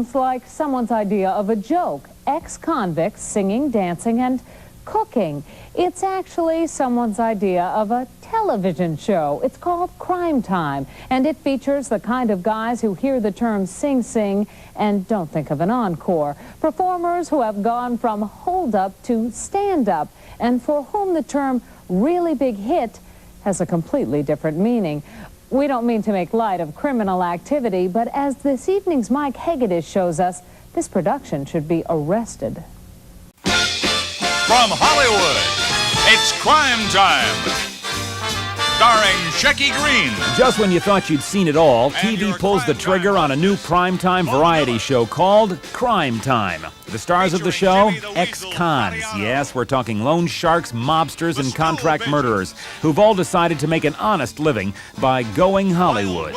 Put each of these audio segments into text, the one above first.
sounds like someone's idea of a joke. Ex-convicts singing, dancing, and cooking. It's actually someone's idea of a television show. It's called Crime Time, and it features the kind of guys who hear the term sing-sing and don't think of an encore. Performers who have gone from hold-up to stand-up, and for whom the term really big hit has a completely different meaning. We don't mean to make light of criminal activity, but as this evening's Mike Hegedus shows us, this production should be arrested. From Hollywood, it's Crime Time, starring Shecky Greene. Just when you thought you'd seen it all, TV pulls the trigger on a new primetime variety show called Crime Time. The stars of the show, ex-cons. Yes, we're talking loan sharks, mobsters, and contract murderers who've all decided to make an honest living by going Hollywood.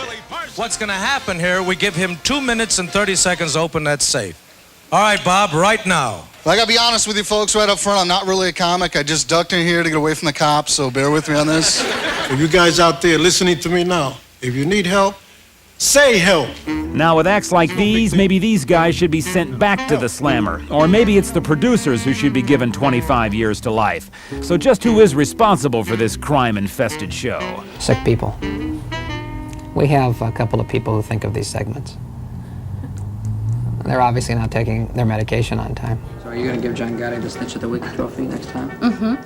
What's going to happen here, we give him 2 minutes and 30 seconds to open that safe. All right, Bob, right now. Well, I gotta be honest with you folks right up front, I'm not really a comic. I just ducked in here to get away from the cops, so bear with me on this. If you guys out there listening to me now, if you need help, say help. Now with acts like these, maybe these guys should be sent back to the slammer. Or maybe it's the producers who should be given 25 years to life. So just who is responsible for this crime-infested show? Sick people. We have a couple of people who think of these segments. They're obviously not taking their medication on time. So are you going to give John Gotti the Snitch of the Week trophy next time?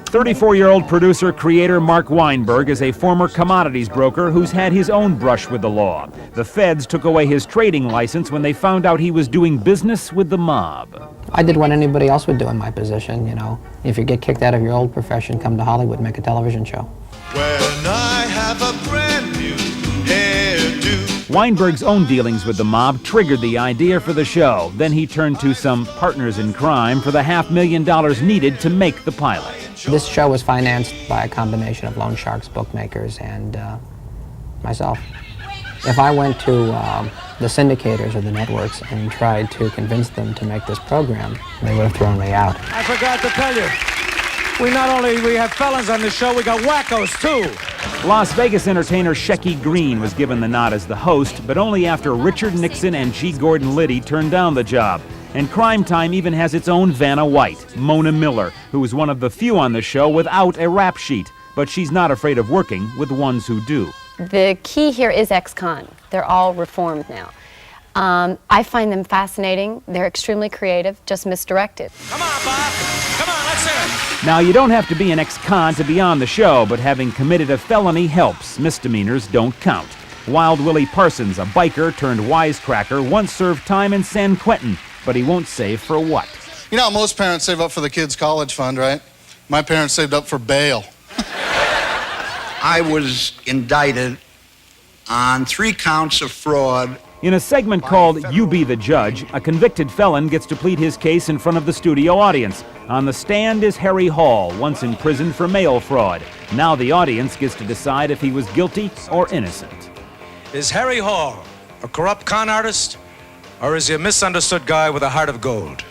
34-year-old producer-creator Mark Weinberg is a former commodities broker who's had his own brush with the law. The feds took away his trading license when they found out he was doing business with the mob. I did what anybody else would do in my position, you know. If you get kicked out of your old profession, come to Hollywood, make a television show. When I have a brand new hairdo. Weinberg's own dealings with the mob triggered the idea for the show. Then he turned to some partners in crime for the $500,000 needed to make the pilot. This show was financed by a combination of loan sharks, bookmakers, and myself. If I went to the syndicators or the networks and tried to convince them to make this program, they would have thrown me out. I forgot to tell you, we have felons on the show, we got wackos too. Las Vegas entertainer Shecky Greene was given the nod as the host, but only after Richard Nixon and G. Gordon Liddy turned down the job. And Crime Time even has its own Vanna White, Mona Miller, who is one of the few on the show without a rap sheet. But she's not afraid of working with ones who do. The key here is ex-con. They're all reformed now. I find them fascinating. They're extremely creative, just misdirected. Come on, Bob. Come on, let's hear it. Now, you don't have to be an ex-con to be on the show, but having committed a felony helps. Misdemeanors don't count. Wild Willie Parsons, a biker turned wisecracker, once served time in San Quentin, but he won't say for what. You know how most parents save up for the kids' college fund, right? My parents saved up for bail. I was indicted on 3 counts of fraud. In a segment called You Be the Judge, a convicted felon gets to plead his case in front of the studio audience. On the stand is Harry Hall, once in prison for mail fraud. Now the audience gets to decide if he was guilty or innocent. Is Harry Hall a corrupt con artist, or is he a misunderstood guy with a heart of gold?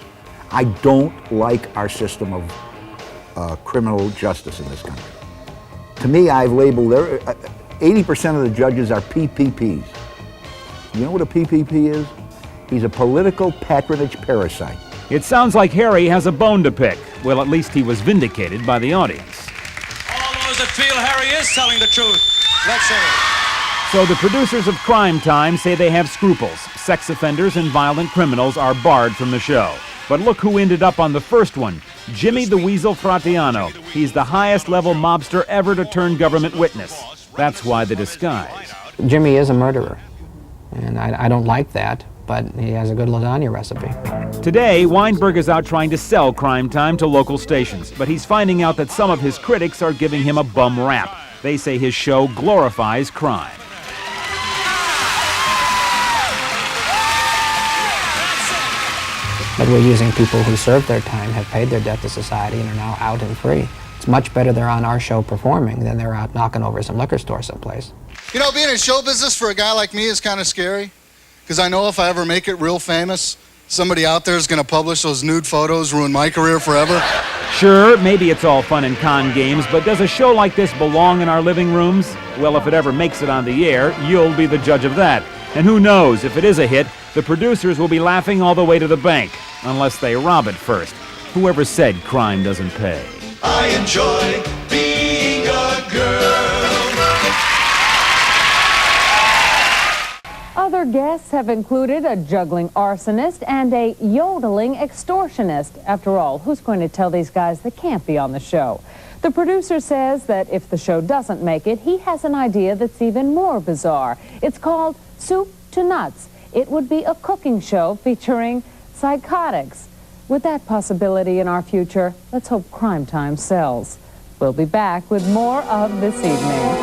I don't like our system of criminal justice in this country. To me, I've labeled 80% of the judges are PPPs. You know what a PPP is? He's a political patronage parasite. It sounds like Harry has a bone to pick. Well, at least he was vindicated by the audience. All those that feel Harry is telling the truth, let's hear it. So the producers of Crime Time say they have scruples. Sex offenders and violent criminals are barred from the show. But look who ended up on the first one, Jimmy the Weasel Fratiano. He's the highest level mobster ever to turn government witness. That's why the disguise. Jimmy is a murderer, and I don't like that, but he has a good lasagna recipe. Today, Weinberg is out trying to sell Crime Time to local stations, but he's finding out that some of his critics are giving him a bum rap. They say his show glorifies crime. But we're using people who served their time, have paid their debt to society, and are now out and free. It's much better they're on our show performing than they're out knocking over some liquor store someplace. You know, being in show business for a guy like me is kind of scary, because I know if I ever make it real famous, somebody out there is going to publish those nude photos, ruin my career forever. Sure, maybe it's all fun and con games, but does a show like this belong in our living rooms? Well, if it ever makes it on the air, you'll be the judge of that. And who knows, if it is a hit, the producers will be laughing all the way to the bank, unless they rob it first. Whoever said crime doesn't pay? I enjoy being a girl. Other guests have included a juggling arsonist and a yodeling extortionist. After all, who's going to tell these guys they can't be on the show? The producer says that if the show doesn't make it, he has an idea that's even more bizarre. It's called Soup to Nuts. It would be a cooking show featuring psychotics. With that possibility in our future, let's hope Crime Time sells. We'll be back with more of This Evening.